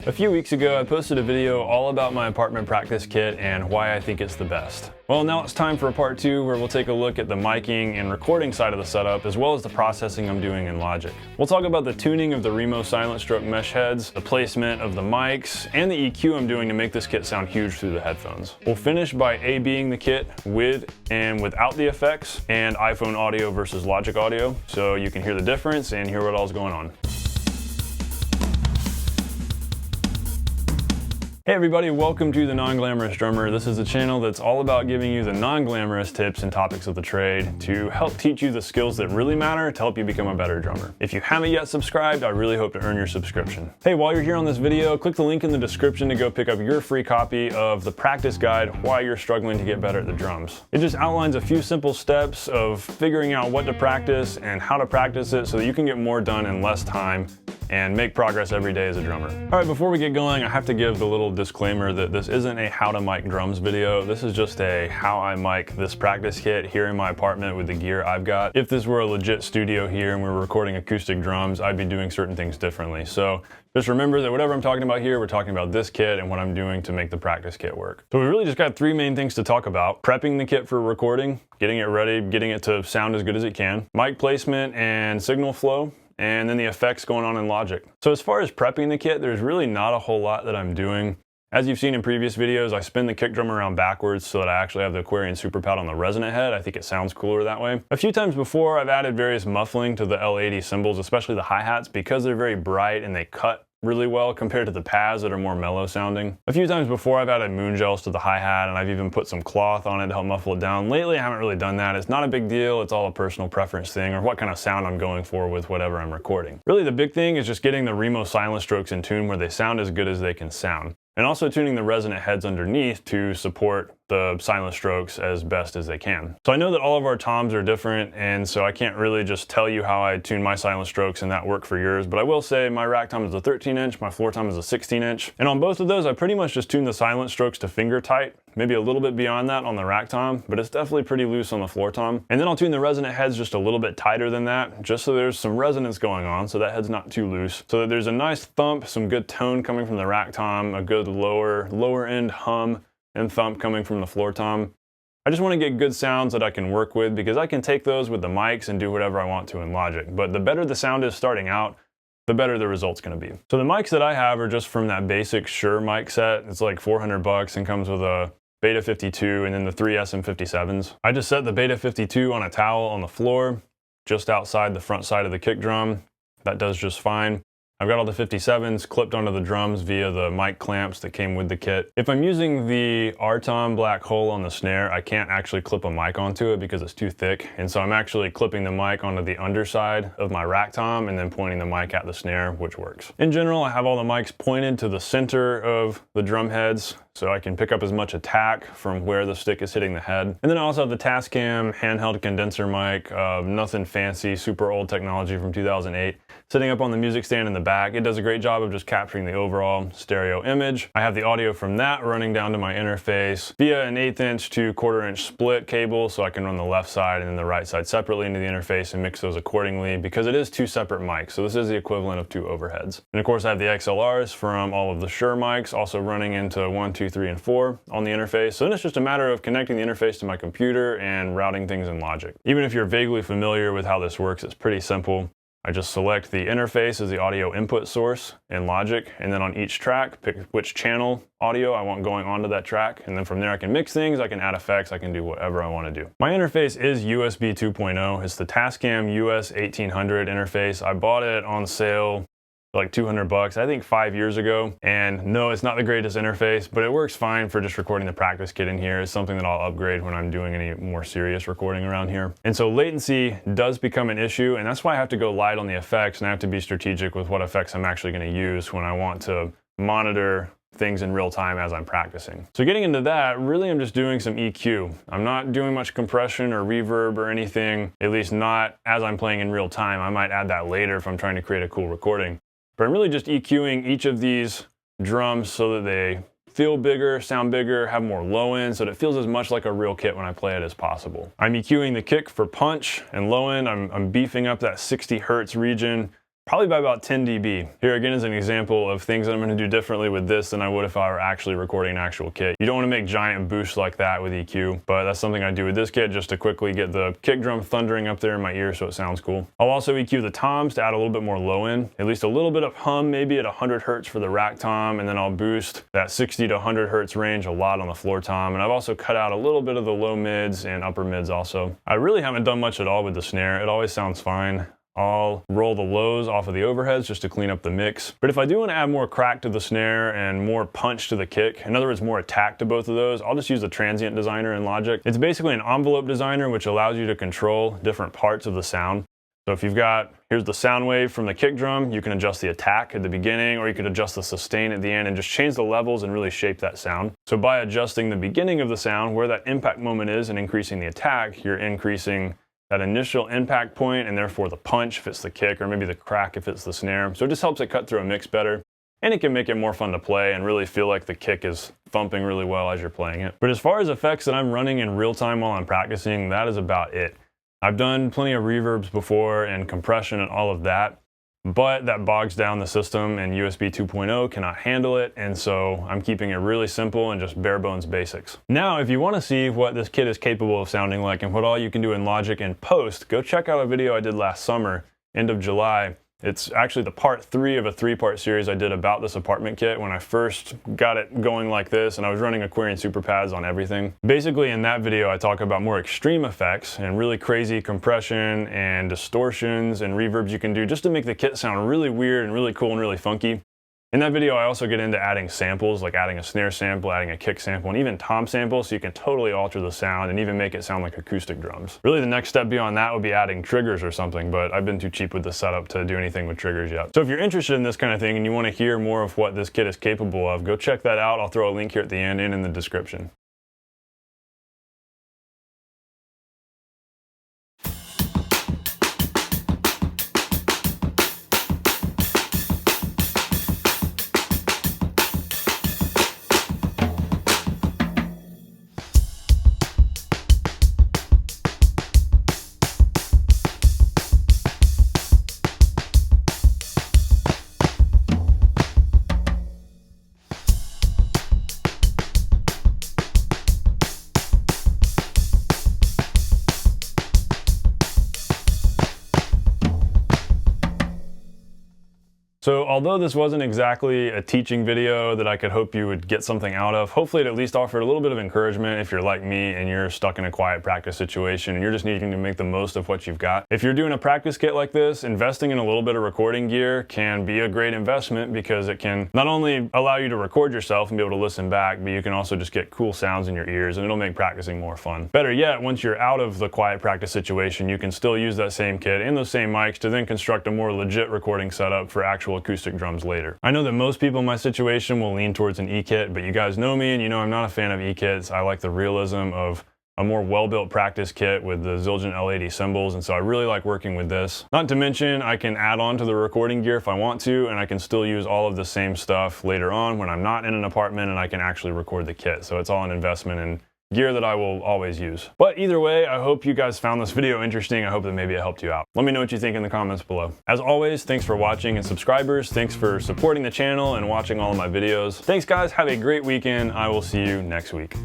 A few weeks ago, I posted a video all about my apartment practice kit and why I think it's the best. Well, now it's time for a part 2 where we'll take a look at the miking and recording side of the setup, as well as the processing I'm doing in Logic. We'll talk about the tuning of the Remo Silent Stroke mesh heads, the placement of the mics, and the EQ I'm doing to make this kit sound huge through the headphones. We'll finish by A/B'ing the kit with and without the effects and iPhone audio versus Logic audio, so you can hear the difference and hear what all's going on. Hey everybody, welcome to The Non-Glamorous Drummer. This is a channel that's all about giving you the non-glamorous tips and topics of the trade to help teach you the skills that really matter to help you become a better drummer. If you haven't yet subscribed, I really hope to earn your subscription. Hey, while you're here on this video, click the link in the description to go pick up your free copy of the practice guide Why You're Struggling to Get Better at the Drums. It just outlines a few simple steps of figuring out what to practice and how to practice it so that you can get more done in less time and make progress every day as a drummer. All right, before we get going, I have to give the little disclaimer that this isn't a how to mic drums video. This is just a how I mic this practice kit here in my apartment with the gear I've got. If this were a legit studio here and we were recording acoustic drums, I'd be doing certain things differently. So just remember that whatever I'm talking about here, we're talking about this kit and what I'm doing to make the practice kit work. So we really just got 3 main things to talk about: prepping the kit for recording, getting it ready, getting it to sound as good as it can, mic placement and signal flow, and then the effects going on in Logic. So as far as prepping the kit, there's really not a whole lot that I'm doing. As you've seen in previous videos, I spin the kick drum around backwards so that I actually have the Aquarian Superpad on the resonant head. I think it sounds cooler that way. A few times before, I've added various muffling to the L80 cymbals, especially the hi-hats, because they're very bright and they cut really well compared to the pads that are more mellow sounding. A few times before, I've added moon gels to the hi-hat, and I've even put some cloth on it to help muffle it down. Lately, I haven't really done that. It's not a big deal. It's all a personal preference thing, or what kind of sound I'm going for with whatever I'm recording. Really, the big thing is just getting the Remo Silent Strokes in tune where they sound as good as they can sound, and also tuning the resonant heads underneath to support the Silentstroke as best as they can. So I know that all of our toms are different, and so I can't really just tell you how I tune my Silentstroke and that work for yours, but I will say my rack tom is a 13-inch, my floor tom is a 16-inch, and on both of those I pretty much just tune the Silentstroke to finger tight, maybe a little bit beyond that on the rack tom, but it's definitely pretty loose on the floor tom. And then I'll tune the resonant heads just a little bit tighter than that, just so there's some resonance going on, so that head's not too loose, so that there's a nice thump, some good tone coming from the rack tom, a good lower end hum and thump coming from the floor tom. I just want to get good sounds that I can work with, because I can take those with the mics and do whatever I want to in Logic. But the better the sound is starting out, the better the result's going to be. So the mics that I have are just from that basic Shure mic set. It's like $400 and comes with a Beta 52 and then the 3 SM57s. I just set the Beta 52 on a towel on the floor, just outside the front side of the kick drum. That does just fine. I've got all the 57s clipped onto the drums via the mic clamps that came with the kit. If I'm using the R-Tom black hole on the snare, I can't actually clip a mic onto it because it's too thick. And so I'm actually clipping the mic onto the underside of my rack tom and then pointing the mic at the snare, which works. In general, I have all the mics pointed to the center of the drum heads, so I can pick up as much attack from where the stick is hitting the head. And then I also have the Tascam handheld condenser mic, nothing fancy, super old technology from 2008, sitting up on the music stand in the back. It does a great job of just capturing the overall stereo image. I have the audio from that running down to my interface via an 1/8" to 1/4" split cable, so I can run the left side and then the right side separately into the interface and mix those accordingly, because it is 2 separate mics, so this is the equivalent of 2 overheads. And of course I have the XLRs from all of the Shure mics also running into 1, 2, 3, and 4 on the interface. So then it's just a matter of connecting the interface to my computer and routing things in Logic. Even if you're vaguely familiar with how this works, it's pretty simple. I just select the interface as the audio input source in Logic, and then on each track, pick which channel audio I want going onto that track, and then from there I can mix things, I can add effects, I can do whatever I want to do. My interface is USB 2.0. It's the Tascam US 1800 interface. I bought it on sale like $200, I think 5 years ago. And no, it's not the greatest interface, but it works fine for just recording the practice kit in here. It's something that I'll upgrade when I'm doing any more serious recording around here. And so latency does become an issue, and that's why I have to go light on the effects, and I have to be strategic with what effects I'm actually gonna use when I want to monitor things in real time as I'm practicing. So getting into that, really I'm just doing some EQ. I'm not doing much compression or reverb or anything, at least not as I'm playing in real time. I might add that later if I'm trying to create a cool recording. But I'm really just EQing each of these drums so that they feel bigger, sound bigger, have more low end, so that it feels as much like a real kit when I play it as possible. I'm EQing the kick for punch and low end. I'm beefing up that 60 Hertz region probably by about 10 dB. Here again is an example of things that I'm gonna do differently with this than I would if I were actually recording an actual kit. You don't wanna make giant boosts like that with EQ, but that's something I do with this kit just to quickly get the kick drum thundering up there in my ear so it sounds cool. I'll also EQ the toms to add a little bit more low end, at least a little bit of hum, maybe at 100 Hertz for the rack tom, and then I'll boost that 60 to 100 Hertz range a lot on the floor tom, and I've also cut out a little bit of the low mids and upper mids also. I really haven't done much at all with the snare. It always sounds fine. I'll roll the lows off of the overheads just to clean up the mix. But if I do want to add more crack to the snare and more punch to the kick, in other words, more attack to both of those, I'll just use the transient designer in Logic. It's basically an envelope designer which allows you to control different parts of the sound. So if you've got, here's the sound wave from the kick drum, you can adjust the attack at the beginning, or you could adjust the sustain at the end and just change the levels and really shape that sound. So by adjusting the beginning of the sound, where that impact moment is, and increasing the attack, you're increasing that initial impact point and therefore the punch if it's the kick, or maybe the crack if it's the snare. So it just helps it cut through a mix better, and it can make it more fun to play and really feel like the kick is thumping really well as you're playing it. But as far as effects that I'm running in real time while I'm practicing, that is about it. I've done plenty of reverbs before and compression and all of that, but that bogs down the system and USB 2.0 cannot handle it, and so I'm keeping it really simple and just bare bones basics. Now, if you want to see what this kit is capable of sounding like and what all you can do in Logic in post, go check out a video I did last summer, end of July. It's actually the part 3 of a 3-part series I did about this apartment kit when I first got it going like this, and I was running Aquarian Superpads on everything. Basically, in that video, I talk about more extreme effects and really crazy compression and distortions and reverbs you can do just to make the kit sound really weird and really cool and really funky. In that video, I also get into adding samples, like adding a snare sample, adding a kick sample, and even tom samples, so you can totally alter the sound and even make it sound like acoustic drums. Really, the next step beyond that would be adding triggers or something, but I've been too cheap with the setup to do anything with triggers yet. So if you're interested in this kind of thing and you want to hear more of what this kit is capable of, go check that out. I'll throw a link here at the end and in the description. So although this wasn't exactly a teaching video that I could hope you would get something out of, hopefully it at least offered a little bit of encouragement if you're like me and you're stuck in a quiet practice situation and you're just needing to make the most of what you've got. If you're doing a practice kit like this, investing in a little bit of recording gear can be a great investment because it can not only allow you to record yourself and be able to listen back, but you can also just get cool sounds in your ears and it'll make practicing more fun. Better yet, once you're out of the quiet practice situation, you can still use that same kit and those same mics to then construct a more legit recording setup for actual acoustic drums later. I know that most people in my situation will lean towards an E-kit, but you guys know me and you know I'm not a fan of E-kits. I like the realism of a more well-built practice kit with the Zildjian L80 cymbals, and so I really like working with this. Not to mention, I can add on to the recording gear if I want to, and I can still use all of the same stuff later on when I'm not in an apartment and I can actually record the kit. So it's all an investment in gear that I will always use. But either way, I hope you guys found this video interesting. I hope that maybe it helped you out. Let me know what you think in the comments below. As always, thanks for watching, and subscribers, thanks for supporting the channel and watching all of my videos. Thanks guys, have a great weekend. I will see you next week.